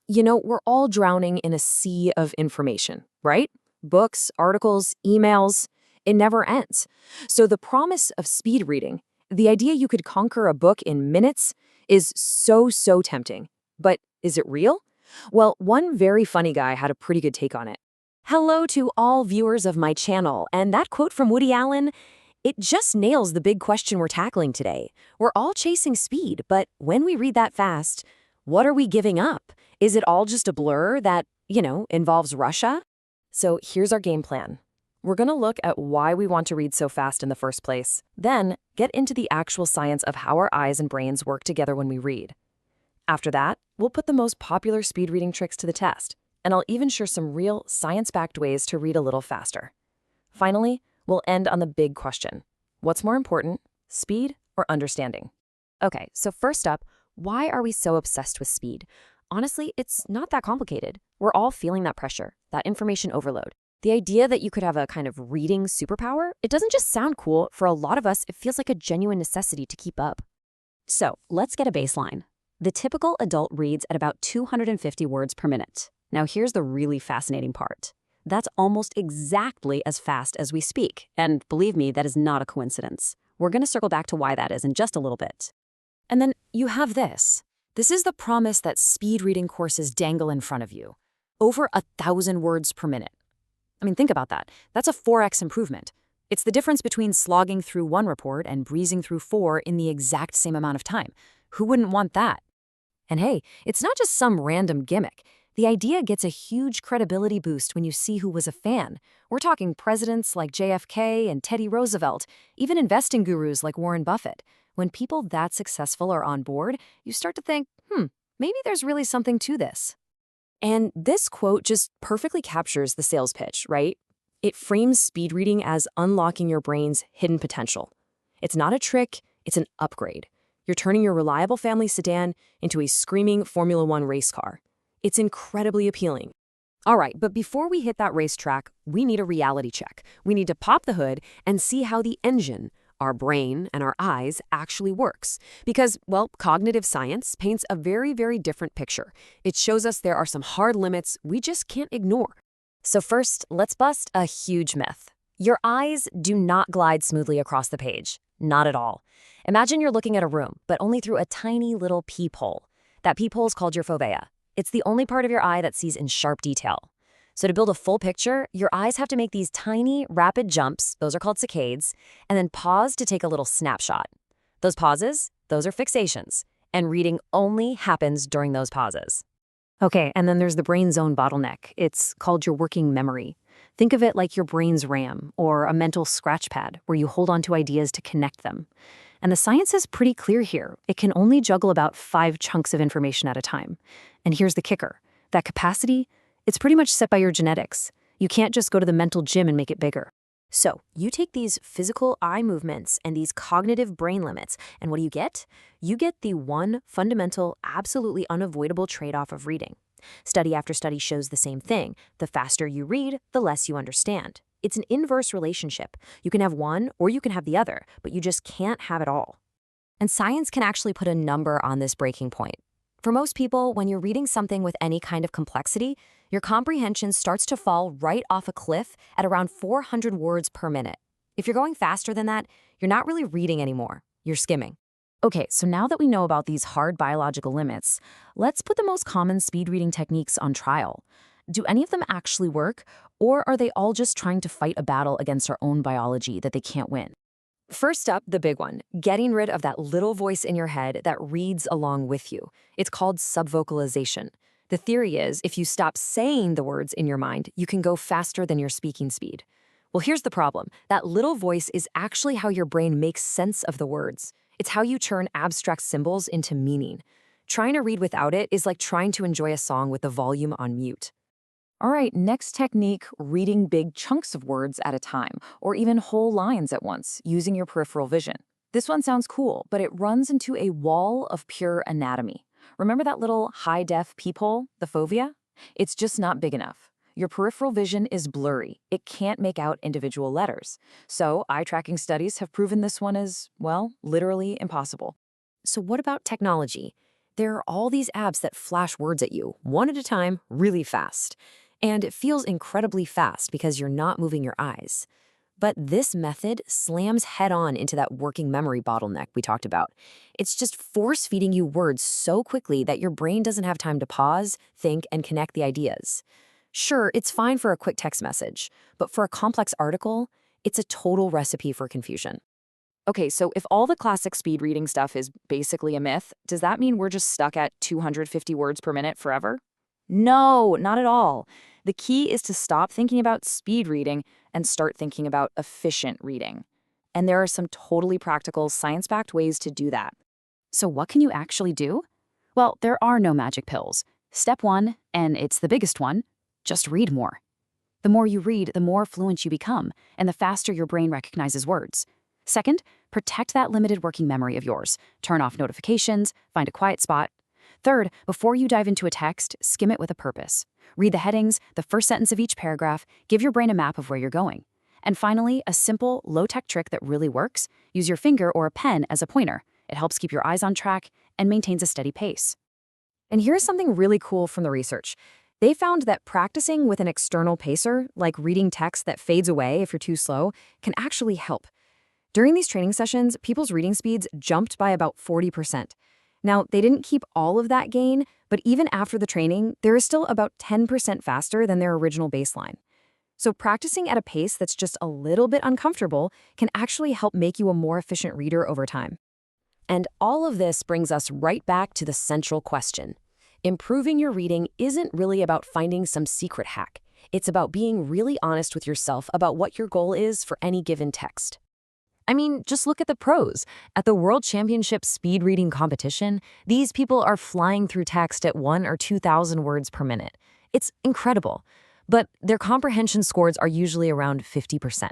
We're all drowning in a sea of information, right? Books, articles, emails, it never ends. So the promise of speed reading, the idea you could conquer a book in minutes, is so tempting. But is it real? Well, one very funny guy had a pretty good take on it. Hello to all viewers of my channel, and that quote from Woody Allen, it just nails the big question we're tackling today. We're all chasing speed, but when we read that fast, what are we giving up? Is it all just a blur that, involves Russia? So here's our game plan. We're going to look at why we want to read so fast in the first place, then get into the actual science of how our eyes and brains work together when we read. After that, we'll put the most popular speed reading tricks to the test, and I'll even share some real science-backed ways to read a little faster. Finally, we'll end on the big question. What's more important, speed or understanding? Okay, so first up, why are we so obsessed with speed? Honestly, it's not that complicated. We're all feeling that pressure, that information overload. The idea that you could have a kind of reading superpower, it doesn't just sound cool. For a lot of us, it feels like a genuine necessity to keep up. So let's get a baseline. The typical adult reads at about 250 words per minute. Now here's the really fascinating part. That's almost exactly as fast as we speak. And believe me, that is not a coincidence. We're going to circle back to why that is in just a little bit. And then you have this. This is the promise that speed reading courses dangle in front of you. Over 1,000 words per minute. I mean, think about that. That's a 4x improvement. It's the difference between slogging through one report and breezing through 4 in the exact same amount of time. Who wouldn't want that? And hey, it's not just some random gimmick. The idea gets a huge credibility boost when you see who was a fan. We're talking presidents like JFK and Teddy Roosevelt, even investing gurus like Warren Buffett. When people that successful are on board, you start to think, maybe there's really something to this. And this quote just perfectly captures the sales pitch, right? It frames speed reading as unlocking your brain's hidden potential. It's not a trick, it's an upgrade. You're turning your reliable family sedan into a screaming Formula One race car. It's incredibly appealing. All right, but before we hit that racetrack, we need a reality check. We need to pop the hood and see how the engine, our brain and our eyes, actually works. Because, well, cognitive science paints a very different picture. It shows us there are some hard limits we just can't ignore. So first, let's bust a huge myth. Your eyes do not glide smoothly across the page. Not at all. Imagine you're looking at a room, but only through a tiny little peephole. That peephole is called your fovea. It's the only part of your eye that sees in sharp detail. So to build a full picture, your eyes have to make these tiny, rapid jumps, those are called saccades, and then pause to take a little snapshot. Those pauses, those are fixations, and reading only happens during those pauses. Okay, and then there's the brain's own bottleneck. It's called your working memory. Think of it like your brain's RAM, or a mental scratch pad, where you hold on to ideas to connect them. And the science is pretty clear here. It can only juggle about 5 chunks of information at a time. And here's the kicker. That capacity, it's pretty much set by your genetics. You can't just go to the mental gym and make it bigger. So you take these physical eye movements and these cognitive brain limits, and what do you get? You get the one fundamental, absolutely unavoidable trade-off of reading. Study after study shows the same thing. The faster you read, the less you understand. It's an inverse relationship. You can have one or you can have the other, but you just can't have it all. And science can actually put a number on this breaking point. For most people, when you're reading something with any kind of complexity, your comprehension starts to fall right off a cliff at around 400 words per minute. If you're going faster than that, you're not really reading anymore. You're skimming. Okay, so now that we know about these hard biological limits, let's put the most common speed reading techniques on trial. Do any of them actually work, or are they all just trying to fight a battle against our own biology that they can't win? First up, the big one, getting rid of that little voice in your head that reads along with you. It's called subvocalization. The theory is, if you stop saying the words in your mind, you can go faster than your speaking speed. Well, here's the problem. That little voice is actually how your brain makes sense of the words. It's how you turn abstract symbols into meaning. Trying to read without it is like trying to enjoy a song with the volume on mute. All right, next technique, reading big chunks of words at a time, or even whole lines at once, using your peripheral vision. This one sounds cool, but it runs into a wall of pure anatomy. Remember that little high-def peephole, the fovea? It's just not big enough. Your peripheral vision is blurry. It can't make out individual letters. So eye-tracking studies have proven this one is, well, literally impossible. So what about technology? There are all these apps that flash words at you, one at a time, really fast. And it feels incredibly fast because you're not moving your eyes. But this method slams head-on into that working memory bottleneck we talked about. It's just force-feeding you words so quickly that your brain doesn't have time to pause, think, and connect the ideas. Sure, it's fine for a quick text message, but for a complex article, it's a total recipe for confusion. Okay, so if all the classic speed reading stuff is basically a myth, does that mean we're just stuck at 250 words per minute forever? No, not at all. The key is to stop thinking about speed reading and start thinking about efficient reading. And there are some totally practical, science-backed ways to do that. So what can you actually do? Well, there are no magic pills. Step one, and it's the biggest one, just read more. The more you read, the more fluent you become, and the faster your brain recognizes words. Second, protect that limited working memory of yours. Turn off notifications, find a quiet spot. Third, before you dive into a text, skim it with a purpose. Read the headings, the first sentence of each paragraph, give your brain a map of where you're going. And finally, a simple, low-tech trick that really works, use your finger or a pen as a pointer. It helps keep your eyes on track and maintains a steady pace. And here's something really cool from the research. They found that practicing with an external pacer, like reading text that fades away if you're too slow, can actually help. During these training sessions, people's reading speeds jumped by about 40%. Now, they didn't keep all of that gain, but even after the training, they're still about 10% faster than their original baseline. So practicing at a pace that's just a little bit uncomfortable can actually help make you a more efficient reader over time. And all of this brings us right back to the central question. Improving your reading isn't really about finding some secret hack. It's about being really honest with yourself about what your goal is for any given text. I mean, just look at the pros. At the World Championship speed reading competition, these people are flying through text at 1,000 or 2,000 words per minute. It's incredible. But their comprehension scores are usually around 50%.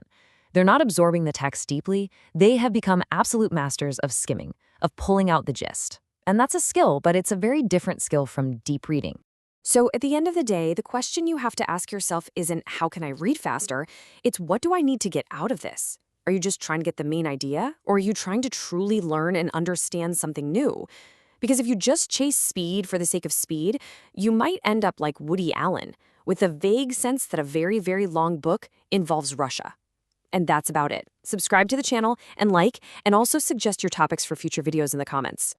They're not absorbing the text deeply. They have become absolute masters of skimming, of pulling out the gist. And that's a skill, but it's a very different skill from deep reading. So at the end of the day, the question you have to ask yourself isn't how can I read faster? It's what do I need to get out of this? Are you just trying to get the main idea? Or are you trying to truly learn and understand something new? Because if you just chase speed for the sake of speed, you might end up like Woody Allen, with a vague sense that a very, very long book involves Russia. And that's about it. Subscribe to the channel and like, and also suggest your topics for future videos in the comments.